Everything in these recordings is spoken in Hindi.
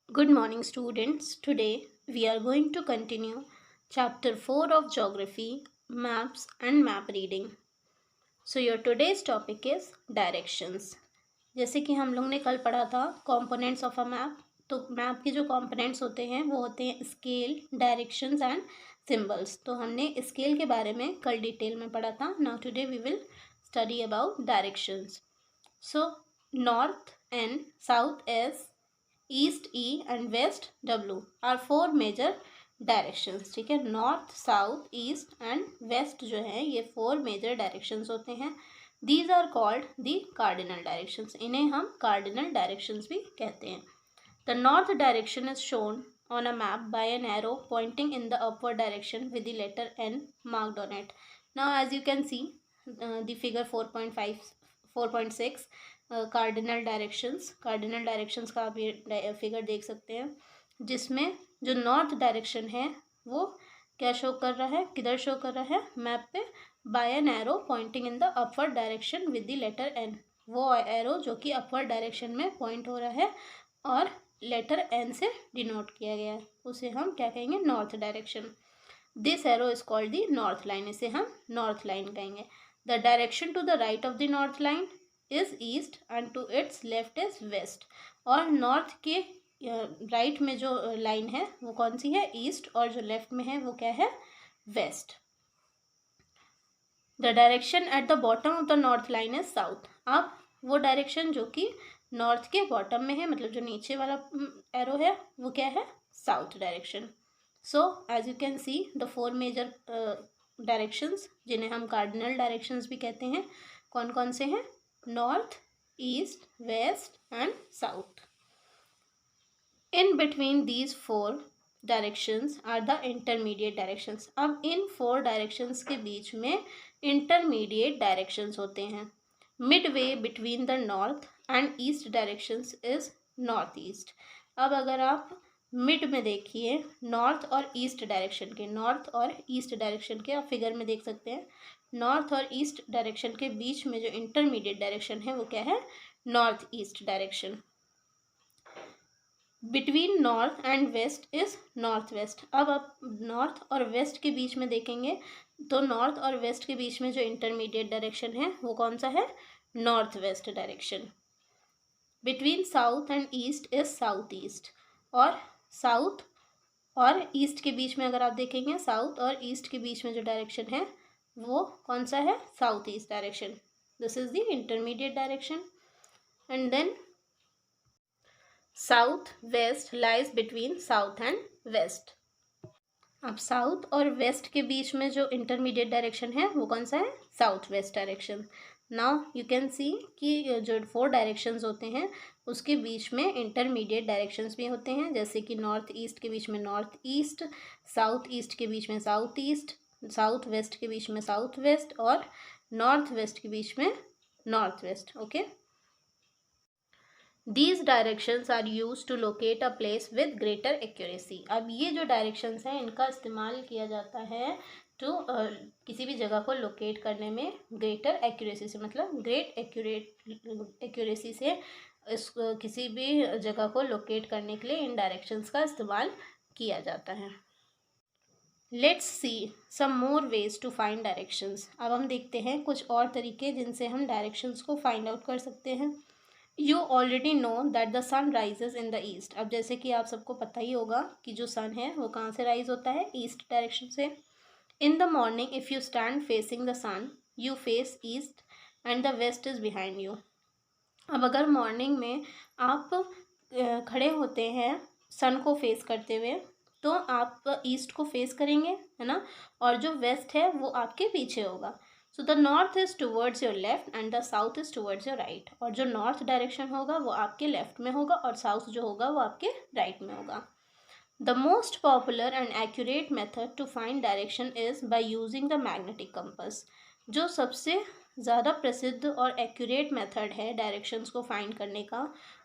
Good morning, students. Today we are going to continue chapter 4 of Geography, Maps and Map Reading. So, your today's topic is Directions. जैसे कि हम लोग ने कल पढ़ा था components of a map, तो मैप के जो components होते हैं वो होते हैं स्केल, डायरेक्शंस एंड सिम्बल्स. तो हमने स्केल के बारे में कल डिटेल में पढ़ा था. Now today we will study about directions. So north N, south S, east E and west W are four major directions. ठीक है, north, south, east and west जो है ये फोर मेजर डायरेक्शंस होते हैं. These are called the cardinal directions. इन्हें हम कार्डिनल डायरेक्शंस भी कहते हैं. The north direction is shown on a map by an arrow pointing in the upward direction with the letter N marked on it. Now as you can see the figure 4.5 4.6 cardinal directions का आप ये फिगर देख सकते हैं, जिसमें जो नॉर्थ डायरेक्शन है वो क्या शो कर रहा है, किधर शो कर रहा है मैप पे, by an arrow pointing in the upward direction with the letter N. वो एरो जो कि अपवर्ड डायरेक्शन में पॉइंट हो रहा है और लेटर एन से डिनोट किया गया है, उसे हम क्या कहेंगे, north direction. This arrow is called the north line. इसे हम नॉर्थ लाइन कहेंगे. The direction to the right of the north line is east and to its left is west. और नॉर्थ के राइट में जो लाइन है वो कौन सी है, ईस्ट, और जो लेफ्ट में है वो क्या है, west. The direction at the bottom of the north line is south. अब वो डायरेक्शन जो कि नॉर्थ के बॉटम में है, मतलब जो नीचे वाला एरो है वो क्या है, south direction. So as you can see the four major directions, जिन्हें हम कार्डिनल डायरेक्शंस भी कहते हैं, कौन कौन से हैं, north, east, west and south. In between these four directions are the intermediate directions. अब इन फोर डायरेक्शंस के बीच में इंटरमीडिएट डायरेक्शंस होते हैं. Midway between the north and east directions is north east. अब अगर आप मिड में देखिए नॉर्थ और ईस्ट डायरेक्शन के, नॉर्थ और ईस्ट डायरेक्शन के आप फिगर में देख सकते हैं, नॉर्थ और ईस्ट डायरेक्शन के बीच में जो इंटरमीडिएट डायरेक्शन है वो क्या है, north east direction. Between north and west is north west. अब आप नॉर्थ और वेस्ट के बीच में देखेंगे तो नॉर्थ और वेस्ट के बीच में जो इंटरमीडिएट डायरेक्शन है वो कौन सा है, north west direction. Between south and east is south east. और साउथ और ईस्ट के बीच में अगर आप देखेंगे, साउथ और ईस्ट के बीच में जो डायरेक्शन है वो कौन सा है, south east direction. This is the intermediate direction. And then south west lies between south and west. अब साउथ और वेस्ट के बीच में जो इंटरमीडिएट डायरेक्शन है वो कौन सा है, south west direction. Now you can सी कि जो फोर डायरेक्शंस होते हैं उसके बीच में इंटरमीडिएट डायरेक्शंस भी होते हैं, जैसे कि नॉर्थ ईस्ट के बीच में नॉर्थ ईस्ट, साउथ ईस्ट के बीच में साउथ ईस्ट, साउथ वेस्ट के बीच में साउथ वेस्ट और नॉर्थ वेस्ट के बीच में north west. Okay, These directions are used to locate a place with greater accuracy. अब ये जो डायरेक्शंस हैं इनका इस्तेमाल किया जाता है टू किसी भी जगह को लोकेट करने में ग्रेटर एक्यूरेसी से, मतलब ग्रेट एक्यूरेसी से इस किसी भी जगह को लोकेट करने के लिए इन डायरेक्शंस का इस्तेमाल किया जाता है. Let's see some more ways to find directions. अब हम देखते हैं कुछ और तरीके जिनसे हम डायरेक्शंस को फाइंड आउट कर सकते हैं. You already know that the sun rises in the east. अब जैसे कि आप सबको पता ही होगा कि जो सन है वो कहाँ से राइज होता है, ईस्ट डायरेक्शन से. In the morning if you stand facing the sun you face east and the west is behind you. अब अगर मॉर्निंग में आप खड़े होते हैं सन को फेस करते हुए तो आप ईस्ट को फेस करेंगे, है ना, और जो वेस्ट है वो आपके पीछे होगा. So the north is towards your left and the south is towards your right. और जो नॉर्थ डायरेक्शन होगा वो आपके लेफ्ट में होगा और साउथ जो होगा वो आपके राइट में होगा. The most popular and accurate method to find direction is by using the magnetic compass. जो सबसे ज़्यादा प्रसिद्ध और एक्यूरेट मेथड है डायरेक्शंस को फाइंड करने का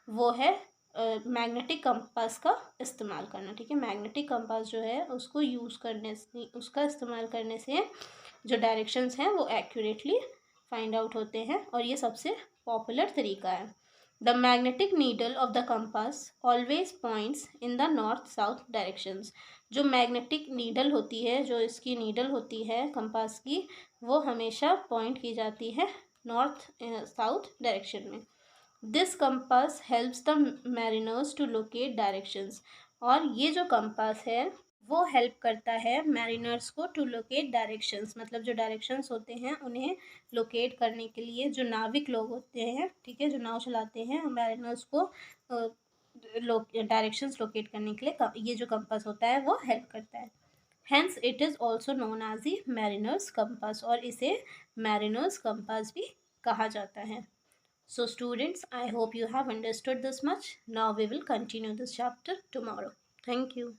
वो है मैग्नेटिक कंपास का इस्तेमाल करना. ठीक है, मैग्नेटिक कंपास जो है उसको यूज़ करने से, उसका इस्तेमाल करने से जो डायरेक्शंस हैं वो एक्यूरेटली फाइंड आउट होते हैं और ये सबसे पॉपुलर तरीका है. The magnetic needle of the compass always points in the north south directions. जो मैग्नेटिक नीडल होती है, जो इसकी नीडल होती है कंपास की, वो हमेशा पॉइंट की जाती है नॉर्थ साउथ डायरेक्शन में. This compass helps the mariners to locate directions. और ये जो कंपास है वो हेल्प करता है मैरिनर्स को टू लोकेट डायरेक्शंस. मतलब जो डायरेक्शंस होते हैं उन्हें लोकेट करने के लिए जो नाविक लोग होते हैं, ठीक है, जो नाव चलाते हैं, मैरिनर्स को डायरेक्शंस लोकेट करने के लिए ये जो कंपास होता है वो हेल्प करता है. Hence it is also known as the mariners compass. और इसे मैरिनर्स कंपास भी कहा जाता है. So students, I hope you have understood this much. Now we will continue this chapter tomorrow. Thank you.